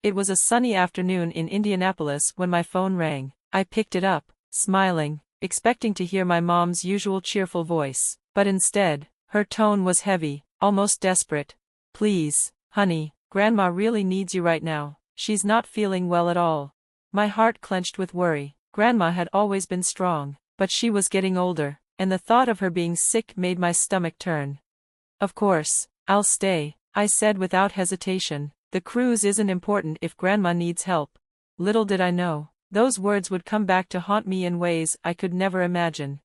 It was a sunny afternoon in Indianapolis when my phone rang. I picked it up, smiling, expecting to hear my mom's usual cheerful voice, but instead, her tone was heavy, almost desperate. "Please, honey, Grandma really needs you right now. She's not feeling well at all." My heart clenched with worry. Grandma had always been strong, but she was getting older, and the thought of her being sick made my stomach turn. "Of course, I'll stay," I said without hesitation. "The cruise isn't important if Grandma needs help." Little did I know, those words would come back to haunt me in ways I could never imagine.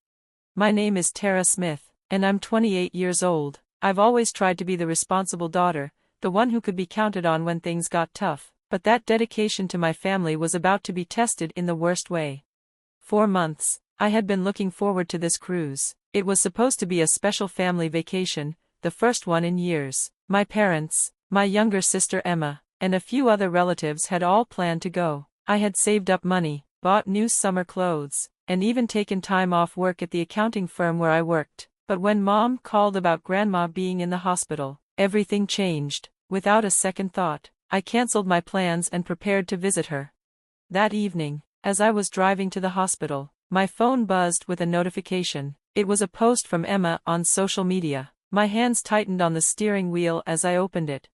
My name is Tara Smith, and I'm 28 years old. I've always tried to be the responsible daughter, the one who could be counted on when things got tough, but that dedication to my family was about to be tested in the worst way. 4 months, I had been looking forward to this cruise. It was supposed to be a special family vacation, the first one in years. My parents, my younger sister Emma, and a few other relatives had all planned to go. I had saved up money, bought new summer clothes, and even taken time off work at the accounting firm where I worked. But when Mom called about Grandma being in the hospital, everything changed. Without a second thought, I canceled my plans and prepared to visit her. That evening, as I was driving to the hospital, my phone buzzed with a notification. It was a post from Emma on social media. My hands tightened on the steering wheel as I opened it.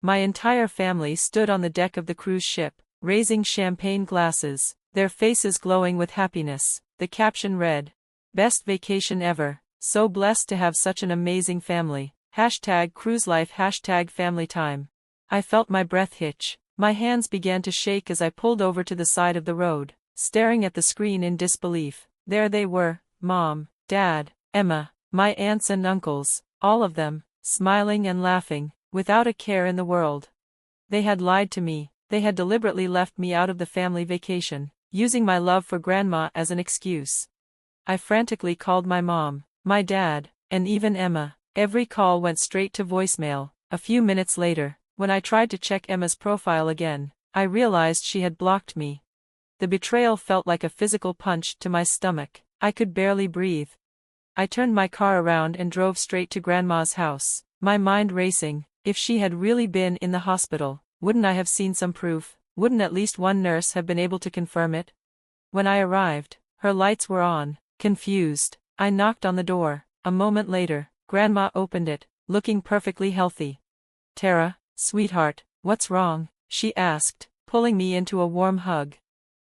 My entire family stood on the deck of the cruise ship, raising champagne glasses, their faces glowing with happiness. The caption read, "Best vacation ever, so blessed to have such an amazing family. #cruiselife #family-time." I felt my breath hitch. My hands began to shake as I pulled over to the side of the road, staring at the screen in disbelief. There they were, Mom, Dad, Emma, my aunts and uncles, all of them, smiling and laughing, without a care in the world. They had lied to me. They had deliberately left me out of the family vacation, using my love for Grandma as an excuse. I frantically called my mom, my dad, and even Emma. Every call went straight to voicemail. A few minutes later, when I tried to check Emma's profile again, I realized she had blocked me. The betrayal felt like a physical punch to my stomach. I could barely breathe. I turned my car around and drove straight to Grandma's house, my mind racing. If she had really been in the hospital, wouldn't I have seen some proof? Wouldn't at least one nurse have been able to confirm it? When I arrived, her lights were on. Confused, I knocked on the door. A moment later, Grandma opened it, looking perfectly healthy. "Tara, sweetheart, what's wrong?" she asked, pulling me into a warm hug.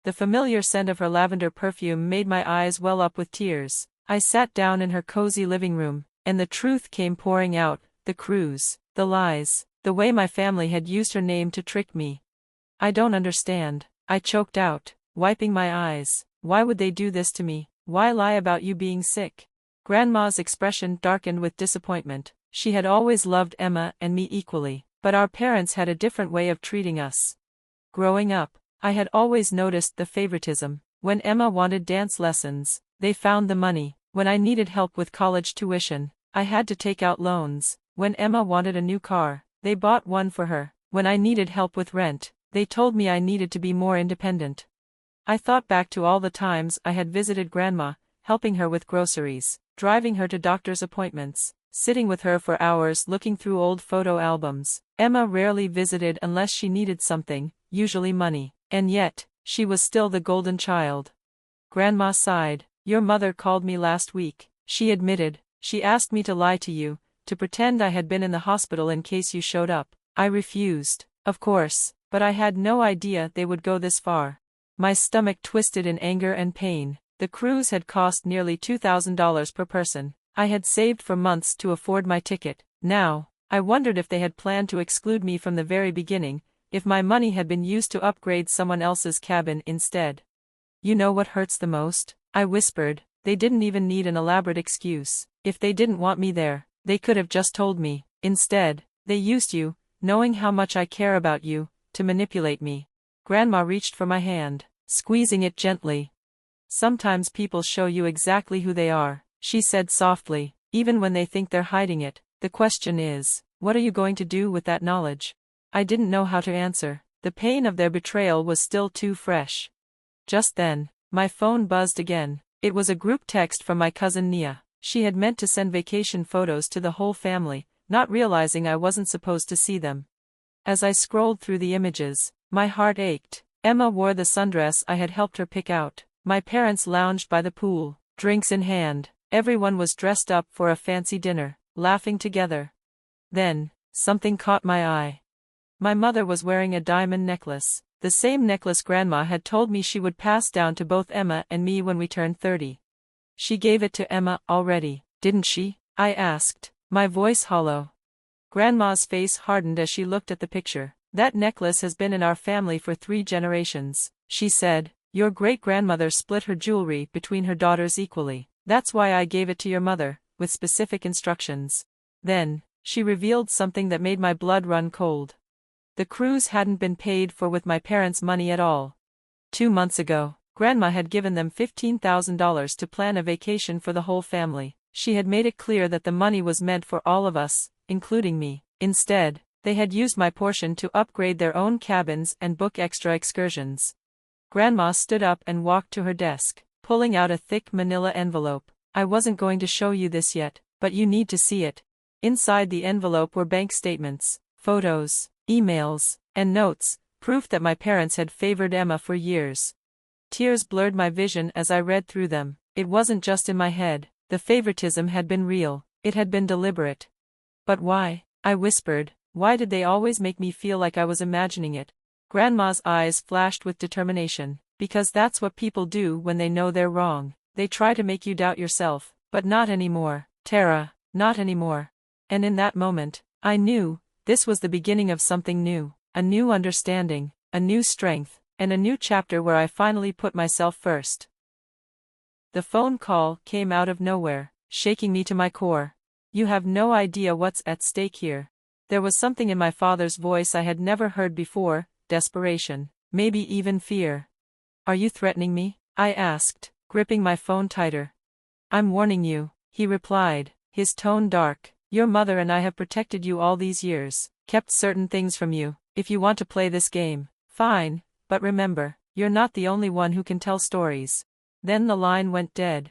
The familiar scent of her lavender perfume made my eyes well up with tears. I sat down in her cozy living room, and the truth came pouring out. The cruise, the lies, the way my family had used her name to trick me. "I don't understand," I choked out, wiping my eyes. "Why would they do this to me? Why lie about you being sick?" Grandma's expression darkened with disappointment. She had always loved Emma and me equally, but our parents had a different way of treating us. Growing up, I had always noticed the favoritism. When Emma wanted dance lessons, they found the money. When I needed help with college tuition, I had to take out loans. When Emma wanted a new car, they bought one for her. When I needed help with rent, they told me I needed to be more independent. I thought back to all the times I had visited Grandma, helping her with groceries, driving her to doctor's appointments, sitting with her for hours looking through old photo albums. Emma rarely visited unless she needed something, usually money, and yet, she was still the golden child. Grandma sighed. "Your mother called me last week," she admitted. "She asked me to lie to you, to pretend I had been in the hospital in case you showed up." I refused, of course, but I had no idea they would go this far. My stomach twisted in anger and pain. The cruise had cost nearly $2,000 per person. I had saved for months to afford my ticket. Now, I wondered if they had planned to exclude me from the very beginning, if my money had been used to upgrade someone else's cabin instead. "You know what hurts the most?" I whispered. "They didn't even need an elaborate excuse. If they didn't want me there, they could have just told me. Instead, they used you, knowing how much I care about you, to manipulate me." Grandma reached for my hand, squeezing it gently. "Sometimes people show you exactly who they are," she said softly, "even when they think they're hiding it. The question is, what are you going to do with that knowledge?" I didn't know how to answer. The pain of their betrayal was still too fresh. Just then, my phone buzzed again. It was a group text from my cousin Nia. She had meant to send vacation photos to the whole family, not realizing I wasn't supposed to see them. As I scrolled through the images, My heart ached. Emma wore the sundress I had helped her pick out. My parents lounged by the pool, drinks in hand. Everyone was dressed up for a fancy dinner, laughing together. Then, something caught my eye. My mother was wearing a diamond necklace, the same necklace Grandma had told me she would pass down to both Emma and me when we turned 30. She gave it to Emma already, didn't she? I asked, my voice hollow. Grandma's face hardened as she looked at the picture. That necklace has been in our family for 3 generations, she said. Your great-grandmother split her jewelry between her daughters equally. That's why I gave it to your mother, with specific instructions. Then, she revealed something that made my blood run cold. The cruise hadn't been paid for with my parents' money at all. 2 months ago, Grandma had given them $15,000 to plan a vacation for the whole family. She had made it clear that the money was meant for all of us, including me. Instead, they had used my portion to upgrade their own cabins and book extra excursions. Grandma stood up and walked to her desk, pulling out a thick manila envelope. I wasn't going to show you this yet, but you need to see it. Inside the envelope were bank statements, photos, emails, and notes, proof that my parents had favored Emma for years. Tears blurred my vision as I read through them. It wasn't just in my head. The favoritism had been real. It had been deliberate. But why? I whispered. Why did they always make me feel like I was imagining it? Grandma's eyes flashed with determination. Because that's what people do when they know they're wrong. They try to make you doubt yourself. But not anymore, Tara, not anymore. And in that moment, I knew, this was the beginning of something new. A new understanding, a new strength, and a new chapter where I finally put myself first. The phone call came out of nowhere, shaking me to my core. You have no idea what's at stake here. There was something in my father's voice I had never heard before, desperation, maybe even fear. Are you threatening me? I asked, gripping my phone tighter. I'm warning you, he replied, his tone dark. Your mother and I have protected you all these years, kept certain things from you. If you want to play this game, fine, but remember, you're not the only one who can tell stories. Then the line went dead.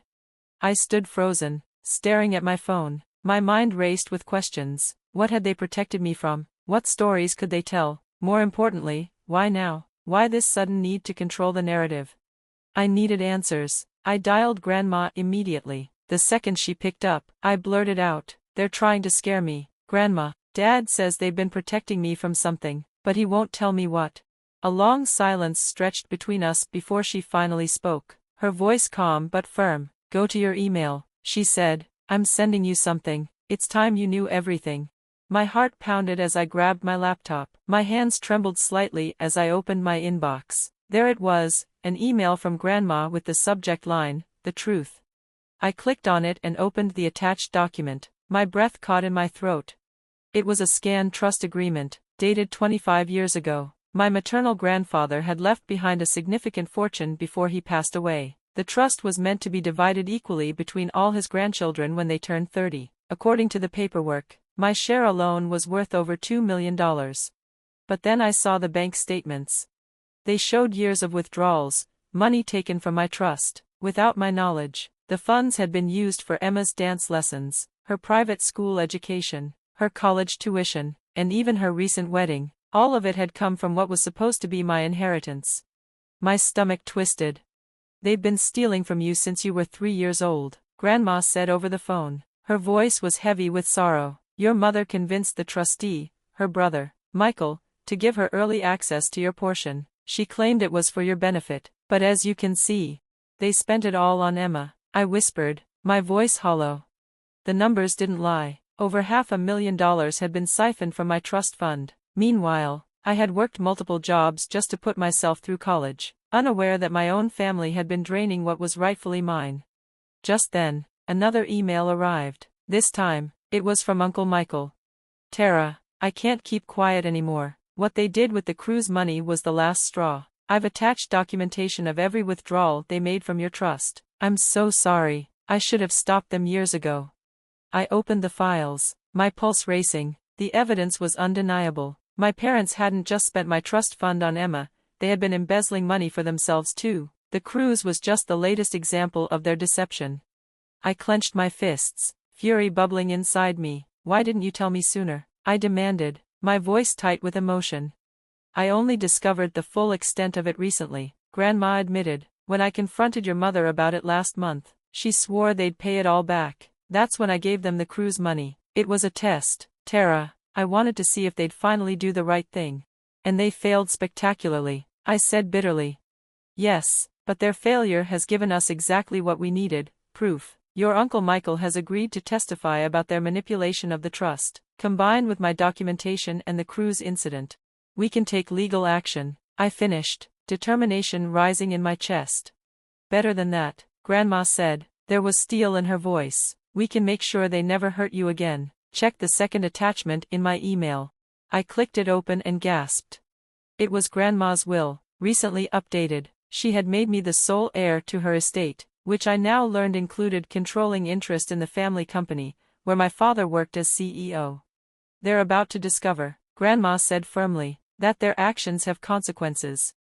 I stood frozen, staring at my phone. My mind raced with questions. What had they protected me from? What stories could they tell? More importantly, why now? Why this sudden need to control the narrative? I needed answers. I dialed Grandma immediately. The second she picked up, I blurted out, they're trying to scare me. Grandma, Dad says they've been protecting me from something, but he won't tell me what. A long silence stretched between us before she finally spoke. Her voice calm but firm. Go to your email, she said. I'm sending you something. It's time you knew everything. My heart pounded as I grabbed my laptop. My hands trembled slightly as I opened my inbox. There it was, an email from Grandma with the subject line, The Truth. I clicked on it and opened the attached document. My breath caught in my throat. It was a scanned trust agreement, dated 25 years ago. My maternal grandfather had left behind a significant fortune before he passed away. The trust was meant to be divided equally between all his grandchildren when they turned 30. According to the paperwork, my share alone was worth over $2 million. But then I saw the bank statements. They showed years of withdrawals, money taken from my trust, without my knowledge. The funds had been used for Emma's dance lessons, her private school education, her college tuition, and even her recent wedding. All of it had come from what was supposed to be my inheritance. My stomach twisted. They've been stealing from you since you were 3 years old, Grandma said over the phone. Her voice was heavy with sorrow. Your mother convinced the trustee, her brother, Michael, to give her early access to your portion. She claimed it was for your benefit, but as you can see, they spent it all on Emma. I whispered, my voice hollow. The numbers didn't lie. Over $500,000 had been siphoned from my trust fund. Meanwhile, I had worked multiple jobs just to put myself through college, unaware that my own family had been draining what was rightfully mine. Just then, another email arrived. This time, it was from Uncle Michael. Tara, I can't keep quiet anymore. What they did with the cruise money was the last straw. I've attached documentation of every withdrawal they made from your trust. I'm so sorry. I should have stopped them years ago. I opened the files, my pulse racing. The evidence was undeniable. My parents hadn't just spent my trust fund on Emma, they had been embezzling money for themselves too. The cruise was just the latest example of their deception. I clenched my fists, fury bubbling inside me. Why didn't you tell me sooner? I demanded, my voice tight with emotion. I only discovered the full extent of it recently, Grandma admitted. When I confronted your mother about it last month, she swore they'd pay it all back. That's when I gave them the cruise money. It was a test, Tara. I wanted to see if they'd finally do the right thing. And they failed spectacularly, I said bitterly. Yes, but their failure has given us exactly what we needed, proof. Your Uncle Michael has agreed to testify about their manipulation of the trust, combined with my documentation and the cruise incident. We can take legal action, I finished, determination rising in my chest. Better than that, Grandma said. There was steel in her voice. We can make sure they never hurt you again. Check the second attachment in my email. I clicked it open and gasped. It was Grandma's will, recently updated. She had made me the sole heir to her estate, which I now learned included controlling interest in the family company, where my father worked as CEO. They're about to discover, Grandma said firmly, that their actions have consequences.